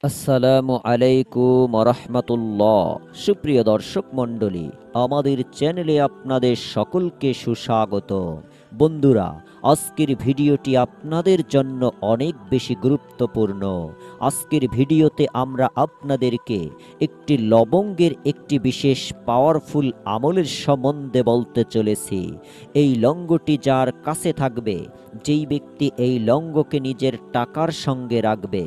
আসসালামু আলাইকুম রহমতুল্লাহ। সুপ্রিয় দর্শক মণ্ডলী, আমাদের চ্যানেলে আপনাদের সকলকে সুস্বাগত। বন্ধুরা, আজকের ভিডিওটি আপনাদের জন্য অনেক বেশি গুরুত্বপূর্ণ। আজকের ভিডিওতে আমরা আপনাদেরকে একটি লবঙ্গের একটি বিশেষ পাওয়ারফুল আমলের সম্বন্ধে বলতে চলেছি। এই লঙ্গটি যার কাছে থাকবে, যেই ব্যক্তি এই লঙ্গকে নিজের টাকার সঙ্গে রাখবে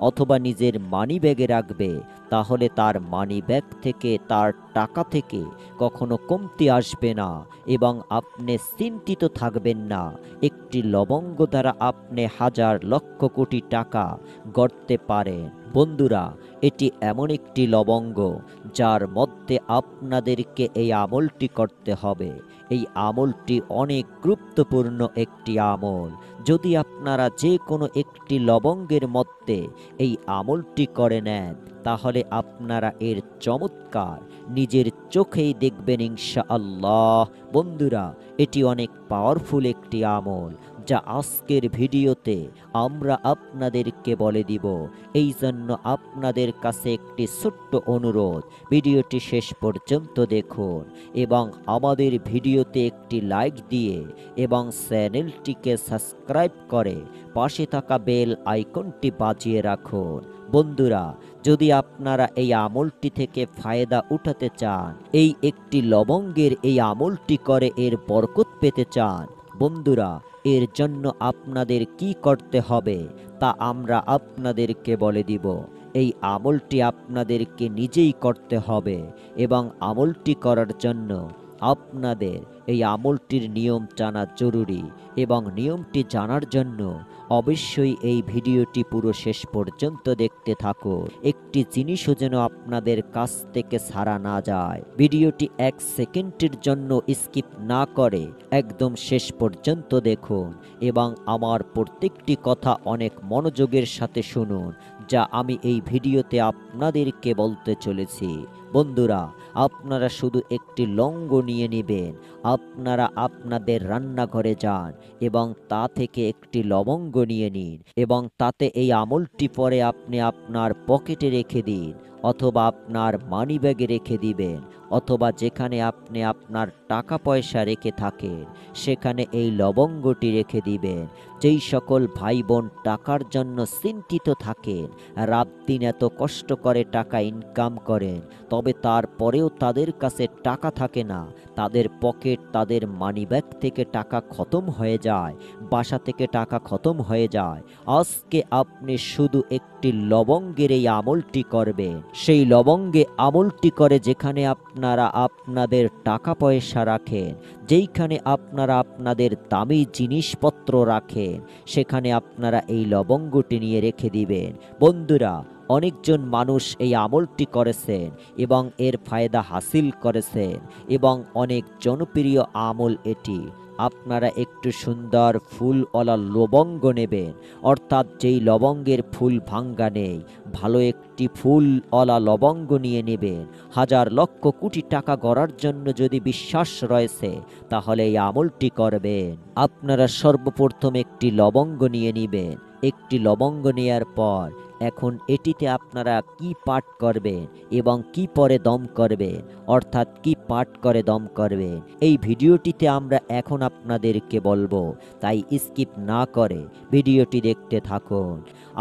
অথবা নিজের মানি ব্যাগে রাখবে, তাহলে তার মানি ব্যাগ থেকে, তার টাকা থেকে কখনো কমতি আসবে না এবং আপনি চিন্তিত থাকবেন না। একটি লবঙ্গ দ্বারা আপনি হাজার লক্ষ কোটি টাকা গড়তে পারেন। বন্ধুরা, এটি এমন একটি লবঙ্গ যার মধ্যে আপনাদেরকে এই আমলটি করতে হবে। এই আমলটি অনেক গুরুত্বপূর্ণ একটি আমল। যদি আপনারা যে কোনো একটি লবঙ্গের মধ্যে এই আমলটি করে নেন, তাহলে আপনারা এর চমৎকার নিজের চোখেই দেখবেন ইনশাআল্লাহ। বন্ধুরা, এটি অনেক পাওয়ারফুল একটি আমল, যা আজকের ভিডিওতে আমরা আপনাদেরকে বলে দিব। এই জন্য আপনাদের কাছে একটি ছোট্ট অনুরোধ, ভিডিওটি শেষ পর্যন্ত দেখুন এবং আমাদের ভিডিওতে একটি লাইক দিয়ে এবং চ্যানেলটিকে সাবস্ক্রাইব করে পাশে থাকা বেল আইকনটি বাজিয়ে রাখুন। বন্ধুরা, যদি আপনারা এই আমলটি থেকে ফায়দা উঠাতে চান, এই একটি লবঙ্গের এই আমলটি করে এর বরকত পেতে চান, বন্ধুরা, এর জন্য আপনাদের কি করতে হবে তা আমরা আপনাদেরকে বলে দিব। এই আমলটি আপনাদেরকে নিজেই করতে হবে এবং আমলটি করার জন্য আপনাদের এই আমলটির নিয়ম জানা জরুরি এবং নিয়মটি জানার জন্য অবশ্যই এই ভিডিওটি পুরো শেষ পর্যন্ত দেখতে থাকুন। একটি জিনিসও যেন আপনাদের কাছ থেকে ছাড়া না যায়। ভিডিওটি এক সেকেন্ডের জন্য স্কিপ না করে একদম শেষ পর্যন্ত দেখুন এবং আমার প্রত্যেকটি কথা অনেক মনোযোগের সাথে শুনুন, যা আমি এই ভিডিওতে আপনাদেরকে বলতে চলেছি। বন্ধুরা, আপনারা শুধু একটি লবঙ্গ নিয়ে নেবেন। আপনারা আপনাদের রান্নাঘরে যান এবং তা থেকে একটি লবঙ্গ নিয়ে নিন এবং তাতে এই আমলটি পরে আপনি আপনার পকেটে রেখে দিন অথবা আপনার মানি ব্যাগে রেখে দিবেন অথবা যেখানে আপনি আপনার টাকা পয়সা রেখে থাকেন সেখানে এই লবঙ্গটি রেখে দিবেন। যেই সকল ভাই বোন টাকার জন্য চিন্তিত থাকেন, রাত দিন এত কষ্ট করে টাকা ইনকাম করেন, তবে তারপরেও তাদের কাছে টাকা থাকে না, তাদের পকেট, তাদের মানি ব্যাগ থেকে টাকা খতম হয়ে যায়, বাসা থেকে টাকা খতম হয়ে যায়, আজকে আপনি শুধু একটি লবঙ্গের এই আমলটি করবেন। সেই লবঙ্গে আমলটি করে যেখানে আপনারা আপনাদের টাকা পয়সা রাখেন, যেইখানে আপনারা আপনাদের দামি জিনিসপত্র রাখেন, সেখানে আপনারা এই লবঙ্গটি নিয়ে রেখে দিবেন। বন্ধুরা, অনেকজন মানুষ এই আমলটি করেছেন এবং এর ফায়দা হাসিল করেছেন এবং অনেক জনপ্রিয় আমল এটি। আপনারা একটু সুন্দর ফুলওয়ালা লবঙ্গ নেবেন, অর্থাৎ যেই লবঙ্গের ফুল ভাঙ্গা নেই, ভালো একটি ফুলওয়ালা লবঙ্গ নিয়ে নেবেন। হাজার লক্ষ কোটি টাকা গড়ার জন্য যদি বিশ্বাস রয়েছে, তাহলে এই আমলটি করবেন। আপনারা সর্বপ্রথম একটি লবঙ্গ নিয়ে নেবেন। একটি লবঙ্গ নেয়ার পর এখন এটিতে আপনারা কি পাঠ করবেন এবং কি পরে দম করবেন, অর্থাৎ কি পাঠ করে দম করবেন, এই ভিডিওটিতে আমরা এখন আপনাদেরকে বলবো, তাই স্কিপ না করে ভিডিওটি দেখতে থাকুন।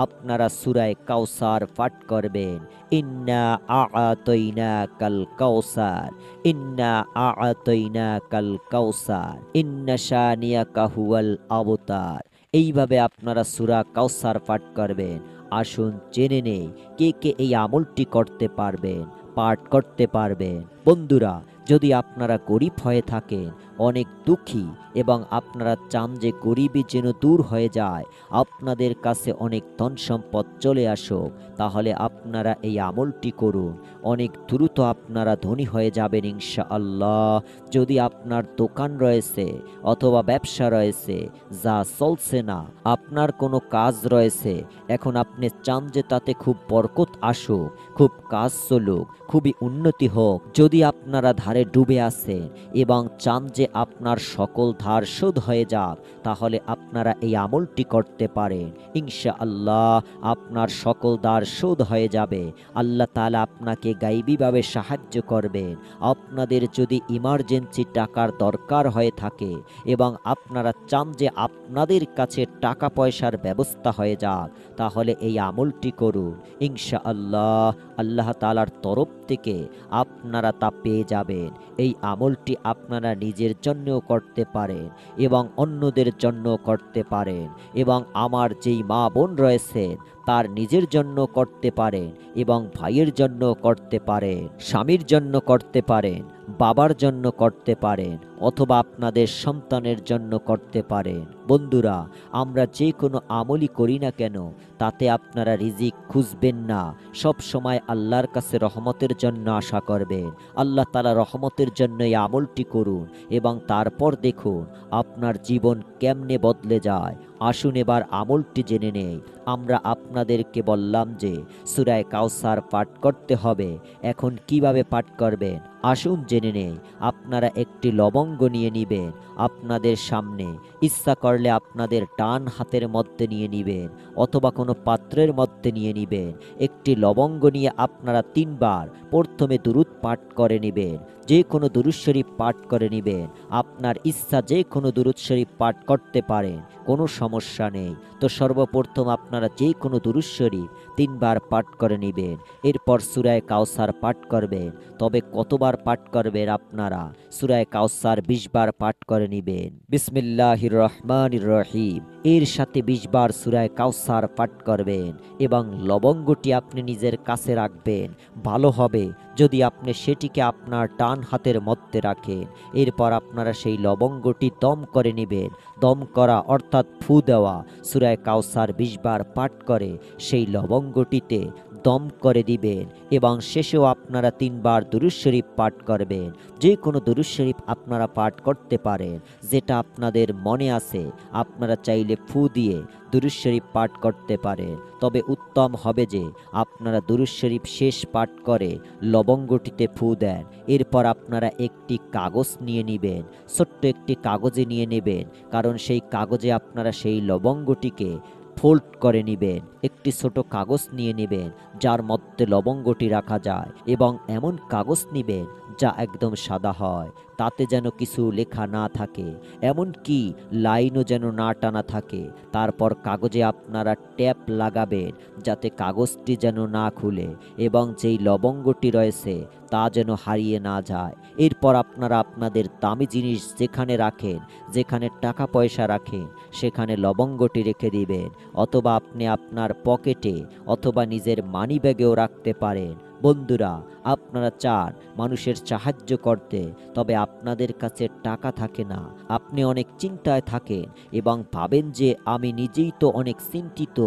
আপনারা সূরা কাউসার পাঠ করবেন, ইন্না আ'আতাইনাকাল কাউসার, ইন্না আ'আতাইনাকাল কাউসার, ইন্না শানিয়াকা হুয়াল আবতার। এইভাবে আপনারা সূরা কাউসার পাঠ করবেন। আসুন জেনে নেই কে কে এই আমলটি করতে পারবেন, পাঠ করতে পারবেন। বন্ধুরা, যদি আপনারা গরিব হয়ে থাকেন, অনেক দুঃখী এবং আপনারা চান যে গরিবী যেন দূর হয়ে যায়, আপনাদের কাছে অনেক ধন সম্পদ চলে আসুক, তাহলে আপনারা এই আমলটি করুন। অনেক দ্রুত আপনারা ধনী হয়ে যাবেন ইনশাআল্লাহ। যদি আপনার দোকান রয়েছে অথবা ব্যবসা রয়েছে যা চলছে না, আপনার কোনো কাজ রয়েছে, এখন আপনি চান যে তাতে খুব বরকত আসুক, খুব কাজ চলুক, খুবই উন্নতি হোক, যদি আপনারা ধারে ডুবে আছেন এবং চান যে আপনার সকল ধার শোধ হয়ে যাক, তাহলে আপনারা এই আমলটি করতে পারেন। ইনশাআল্লাহ আপনার সকল ধার শোধ হয়ে যাবে। আল্লাহ তাআলা আপনাকে গাইবীভাবে সাহায্য করবেন। আপনাদের যদি ইমার্জেন্সি টাকার দরকার হয়ে থাকে এবং আপনারা চান যে আপনাদের কাছে টাকা পয়সার ব্যবস্থা হয়ে যাক, তাহলে এই আমলটি করুন। ইনশাআল্লাহ আল্লাহ তাআলার তরফ থেকে আপনারা তা পেয়ে যাবেন। এই আমলটি আপনারা নিজের জন্যও করতে পারেন এবং অন্যদের জন্য করতে পারেন, এবং আমার যেই মা বোন রয়েছেন তার নিজের জন্য করতে পারেন এবং ভাইয়ের জন্য করতে পারেন, স্বামীর জন্য করতে পারেন, বাবার জন্য করতে পারেন, অথবা আপনাদের সন্তানের জন্য করতে পারেন। বন্ধুরা, আমরা যে কোনো আমলই করি না কেন তাতে আপনারা রিজিক খুঁজবেন না, সব সময় আল্লাহর কাছে রহমতের জন্য আশা করবেন। আল্লাহ তাআলা রহমতের জন্য এই আমলটি করুন এবং তারপর দেখুন আপনার জীবন কেমনে বদলে যায়। আসুন এবার আমলটি জেনে নেই। আমরা আপনাদেরকে বললাম যে সূরা কাউসার পাঠ করতে হবে। এখন কিভাবে পাঠ করবেন আসুন জেনে নেই। আপনারা একটি লবঙ্গ নিয়ে নেবেন আপনাদের সামনে, ইচ্ছা করলে আপনাদের ডান হাতের মধ্যে নিয়ে নেবেন অথবা কোনো পাত্রের মধ্যে নিয়ে নেবেন। একটি লবঙ্গ নিয়ে আপনারা 3 বার প্রথমে দুরূদ পাঠ করে নেবেন, যে কোনো দুরূদ শরীফ পাঠ করে নেবেন। আপনার ইচ্ছা যে কোনো দুরূদ শরীফ পাঠ করতে পারেন, কোনো সমস্যা নেই। তো সর্বপ্রথম আপনারা যে কোনো দুরূদ শরীফ 3 বার পাঠ করে নেবেন। এরপর সূরা কাউসার পাঠ করবেন। তবে কতবার পাঠ করবেন আপনারা? সূরা কাউসার 20 বার পাঠ করে নেবেন। বিসমিল্লাহির রহমানির রহিম এর সাথে 20 বার সূরা কাউসার পাঠ করবেন এবং লবঙ্গটি আপনি নিজের কাছে রাখবেন। ভালো হবে যদি আপনি সেটিকে আপনার ডান হাতের মধ্যে রাখেন। এরপর আপনারা সেই লবঙ্গটি দম করে নেবেন। দম করা অর্থাৎ ফু দেওয়া। সূরা কাউসার 20 বার পাঠ করে সেই লবঙ্গটিতে দম করে দিবেন এবং শেষেও আপনারা 3 বার দুরূদ শরীফ পাঠ করবেন। যে কোনো দুরূদ শরীফ আপনারা পাঠ করতে পারেন, যেটা আপনাদের মনে আছে। আপনারা চাইলে ফু দিয়ে দুরূদ শরীফ পাঠ করতে পারেন, তবে উত্তম হবে যে আপনারা দুরূদ শরীফ শেষ পাঠ করে লবঙ্গটিতে ফু দেন। এরপর আপনারা একটি কাগজ নিয়ে নেবেন, ছোট্ট একটি কাগজে নিয়ে নেবেন, কারণ সেই কাগজে আপনারা সেই লবঙ্গটিকে ফোল্ড করে নেবেন। একটি ছোট কাগজ নিয়ে নেবেন যার মধ্যে লবঙ্গটি রাখা যায়, এবং এমন কাগজ নেবেন যা একদম সাদা হয়, তাতে যেন কিছু লেখা না থাকে, এমন কি লাইনও যেন না টানা থাকে। তারপর কাগজে আপনারা ট্যাপ লাগাবেন যাতে কাগজটি যেন না খুলে এবং যেই লবঙ্গটি রয়েছে তা যেন হারিয়ে না যায়। এরপর আপনারা আপনাদের দামি জিনিস যেখানে রাখেন, যেখানে টাকা পয়সা রাখেন, সেখানে লবঙ্গটি রেখে দিবেন, অথবা আপনি আপনার পকেটে অথবা নিজের মানি ব্যাগেও রাখতে পারেন। বন্ধুরা, আপনারা চান মানুষের সাহায্য করতে, তবে আপনাদের কাছে টাকা থাকে না, আপনি অনেক চিন্তায় থাকেন এবং ভাবেন যে আমি নিজেই তো অনেক চিন্তিত,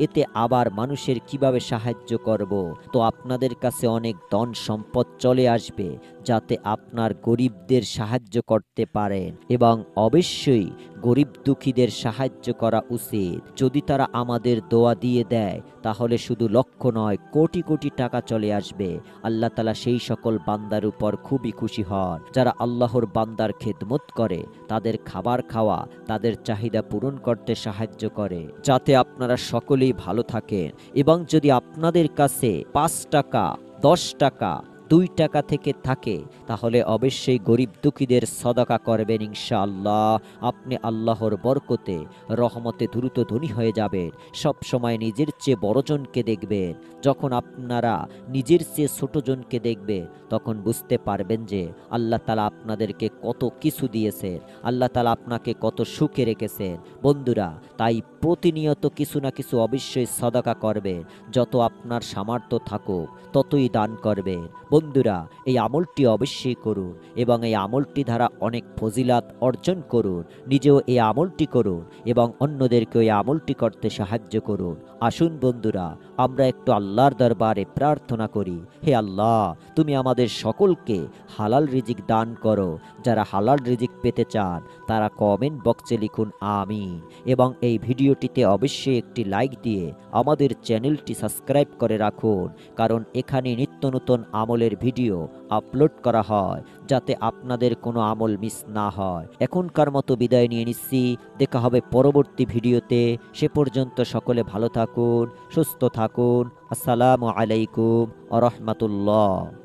এতে আবার মানুষের কিভাবে সাহায্য করব। তো আপনাদের কাছে অনেক ধন সম্পদ চলে আসবে যাতে আপনার গরিবদের সাহায্য করতে পারেন, এবং অবশ্যই গরিব দুঃখীদের সাহায্য করা উচিত। যদি তারা আমাদের দোয়া দিয়ে দেয় তাহলে শুধু লক্ষ নয় কোটি কোটি টাকা চলে আসবে। আল্লাহ তাআলা সেই সকল বান্দার উপর খুবই খুশি হন যারা আল্লাহর বান্দার খেদমত করে, তাদের খাবার খাওয়া, তাদের চাহিদা পূরণ করতে সাহায্য করে, যাতে আপনারা সকলেই ভালো থাকেন। এবং যদি আপনাদের কাছে 5 টাকা, 10 টাকা, 2 টাকা থেকে থাকে তাহলে অবশ্যই গরিব দুঃখীদের সদকা করবেন। ইনশাআল্লাহ আপনি আল্লাহর বরকতে রহমতে দ্রুত ধনী হয়ে যাবেন। সব সময় নিজের চেয়ে বড়জনকে দেখবেন। যখন আপনারা নিজের চেয়ে ছোটজনকে দেখবেন তখন বুঝতে পারবেন যে আল্লাহ তাআলা আপনাদেরকে কত কিছু দিয়েছেন, আল্লাহ তাআলা আপনাকে কত সুখে রেখেছেন। বন্ধুরা, তাই প্রতিনিয়ত কিছু না কিছু অবশ্যই সদকা করবেন। যত আপনার সামর্থ্য থাকুক ততই দান করবেন। বন্ধুরা, এই আমলটি অবশ্যই করুন এবং এই আমলটি দ্বারা অনেক ফজিলাত অর্জন করুন। নিজেও এই আমলটি করুন এবং অন্যদেরকেও এই আমলটি করতে সাহায্য করুন। আসুন বন্ধুরা, আমরা একটু আল্লাহর দরবারে প্রার্থনা করি। হে আল্লাহ, তুমি আমাদের সকলকে হালাল রিজিক দান করো। যারা হালাল রিজিক পেতে চান তারা কমেন্ট বক্সে লিখুন আমিন, এবং এই ভিডিওটিতে অবশ্যই একটি লাইক দিয়ে আমাদের চ্যানেলটি সাবস্ক্রাইব করে রাখুন, কারণ এখানে নিত্য নতুন আমলের ভিডিও আপলোড করা হয় যাতে আপনাদের কোনো আমল মিস না হয়। এখনকার মতো বিদায় নিয়ে নিচ্ছি, দেখা হবে পরবর্তী ভিডিওতে। সে পর্যন্ত সকলে ভালো থাকুন, সুস্থ থাকুন। আসসালামু আলাইকুম ওয়া রাহমাতুল্লাহ।